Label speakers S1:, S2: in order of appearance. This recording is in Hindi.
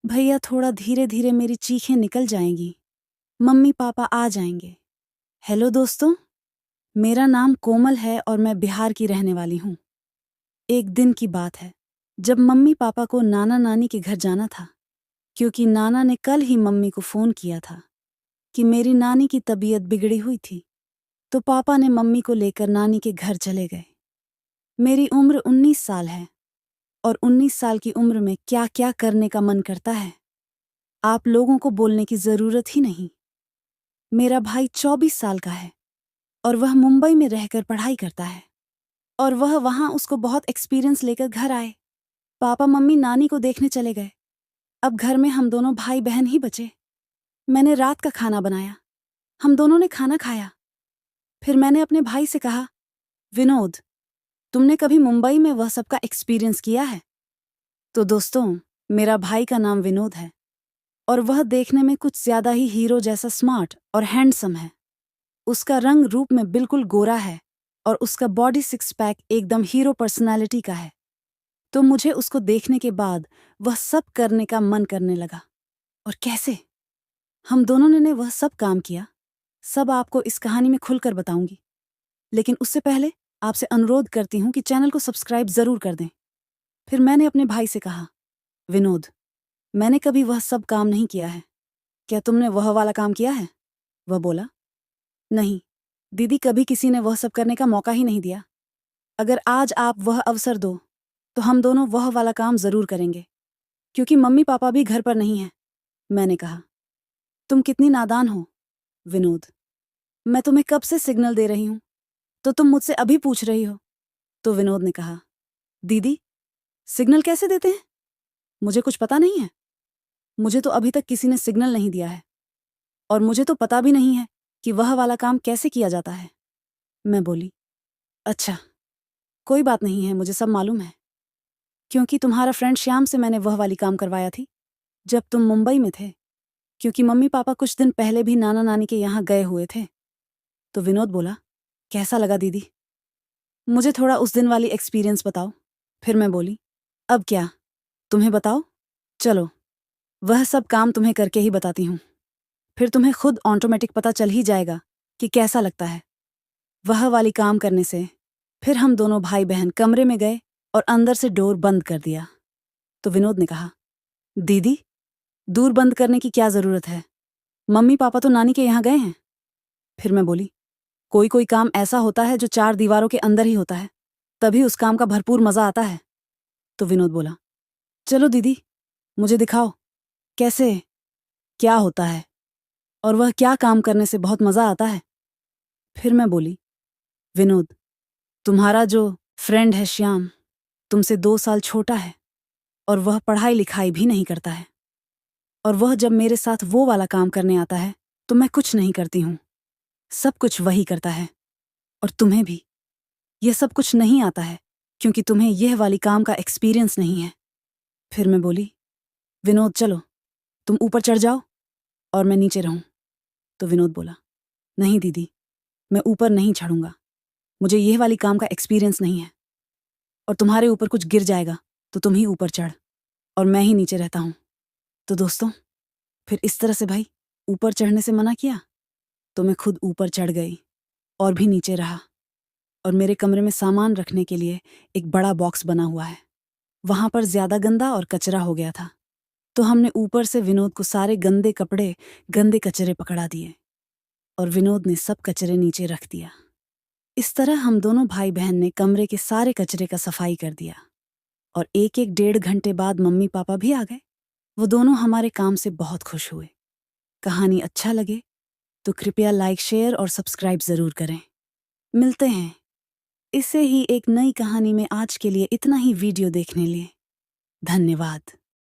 S1: भैया थोड़ा धीरे धीरे मेरी चीखें निकल जाएंगी। मम्मी पापा आ जाएंगे। हेलो दोस्तों, मेरा नाम कोमल है और मैं बिहार की रहने वाली हूँ। एक दिन की बात है जब मम्मी पापा को नाना नानी के घर जाना था, क्योंकि नाना ने कल ही मम्मी को फ़ोन किया था कि मेरी नानी की तबीयत बिगड़ी हुई थी। तो पापा ने मम्मी को लेकर नानी के घर चले गए। मेरी उम्र 19 साल है और 19 साल की उम्र में क्या क्या करने का मन करता है, आप लोगों को बोलने की ज़रूरत ही नहीं। मेरा भाई 24 साल का है और वह मुंबई में रहकर पढ़ाई करता है और वह वहाँ उसको बहुत एक्सपीरियंस लेकर घर आए। पापा मम्मी नानी को देखने चले गए। अब घर में हम दोनों भाई बहन ही बचे। मैंने रात का खाना बनाया, हम दोनों ने खाना खाया। फिर मैंने अपने भाई से कहा, विनोद, तुमने कभी मुंबई में वह सब का एक्सपीरियंस किया है? तो दोस्तों, मेरा भाई का नाम विनोद है और वह देखने में कुछ ज्यादा ही हीरो जैसा स्मार्ट और हैंडसम है। उसका रंग रूप में बिल्कुल गोरा है और उसका बॉडी सिक्स पैक एकदम हीरो पर्सनालिटी का है। तो मुझे उसको देखने के बाद वह सब करने का मन करने लगा। और कैसे हम दोनों ने वह सब काम किया, सब आपको इस कहानी में खुलकर बताऊंगी। लेकिन उससे पहले आपसे अनुरोध करती हूँ कि चैनल को सब्सक्राइब जरूर कर दें। फिर मैंने अपने भाई से कहा, विनोद, मैंने कभी वह सब काम नहीं किया है, क्या तुमने वह वाला काम किया है? वह बोला, नहीं दीदी, कभी किसी ने वह सब करने का मौका ही नहीं दिया। अगर आज आप वह अवसर दो तो हम दोनों वह वाला काम जरूर करेंगे, क्योंकि मम्मी पापा भी घर पर नहीं हैं। मैंने कहा, तुम कितनी नादान हो विनोद, मैं तुम्हें कब से सिग्नल दे रही हूं, तो तुम मुझसे अभी पूछ रही हो। तो विनोद ने कहा, दीदी, सिग्नल कैसे देते हैं? मुझे कुछ पता नहीं है। मुझे तो अभी तक किसी ने सिग्नल नहीं दिया है और मुझे तो पता भी नहीं है कि वह वाला काम कैसे किया जाता है। मैं बोली, अच्छा, कोई बात नहीं है, मुझे सब मालूम है, क्योंकि तुम्हारा फ्रेंड श्याम से मैंने वह वाली काम करवाया थी जब तुम मुंबई में थे, क्योंकि मम्मी पापा कुछ दिन पहले भी नाना नानी के यहाँ गए हुए थे। तो विनोद बोला, कैसा लगा दीदी? मुझे थोड़ा उस दिन वाली एक्सपीरियंस बताओ। फिर मैं बोली, अब क्या, तुम्हें बताओ? चलो, वह सब काम तुम्हें करके ही बताती हूँ, फिर तुम्हें खुद ऑटोमेटिक पता चल ही जाएगा कि कैसा लगता है वह वाली काम करने से। फिर हम दोनों भाई बहन कमरे में गए और अंदर से डोर बंद कर दिया। तो विनोद ने कहा, दीदी, दूर बंद करने की क्या जरूरत है? मम्मी पापा तो नानी के यहाँ गए हैं। फिर मैं बोली, कोई कोई काम ऐसा होता है जो चार दीवारों के अंदर ही होता है, तभी उस काम का भरपूर मजा आता है। तो विनोद बोला, चलो दीदी, मुझे दिखाओ कैसे, क्या होता है और वह क्या काम करने से बहुत मजा आता है। फिर मैं बोली, विनोद, तुम्हारा जो फ्रेंड है श्याम, तुमसे 2 साल छोटा है और वह पढ़ाई लिखाई भी नहीं करता है, और वह जब मेरे साथ वो वाला काम करने आता है तो मैं कुछ नहीं करती हूँ, सब कुछ वही करता है। और तुम्हें भी यह सब कुछ नहीं आता है, क्योंकि तुम्हें यह वाली काम का एक्सपीरियंस नहीं है। फिर मैं बोली, विनोद, चलो तुम ऊपर चढ़ जाओ और मैं नीचे रहूं। तो विनोद बोला, नहीं दीदी, मैं ऊपर नहीं चढ़ूंगा, मुझे यह वाली काम का एक्सपीरियंस नहीं है, और तुम्हारे ऊपर कुछ गिर जाएगा तो तुम ही ऊपर चढ़ और मैं ही नीचे रहता हूं। तो दोस्तों, फिर इस तरह से भाई ऊपर चढ़ने से मना किया तो मैं खुद ऊपर चढ़ गई और भी नीचे रहा। और मेरे कमरे में सामान रखने के लिए एक बड़ा बॉक्स बना हुआ है, वहां पर ज्यादा गंदा और कचरा हो गया था, तो हमने ऊपर से विनोद को सारे गंदे कपड़े, गंदे कचरे पकड़ा दिए और विनोद ने सब कचरे नीचे रख दिया। इस तरह हम दोनों भाई बहन ने कमरे के सारे कचरे का सफाई कर दिया और एक एक 1.5 घंटे बाद मम्मी पापा भी आ गए। वो दोनों हमारे काम से बहुत खुश हुए। कहानी अच्छा लगे तो कृपया लाइक, शेयर और सब्सक्राइब जरूर करें। मिलते हैं इससे ही एक नई कहानी में। आज के लिए इतना ही वीडियो देखने लिए धन्यवाद।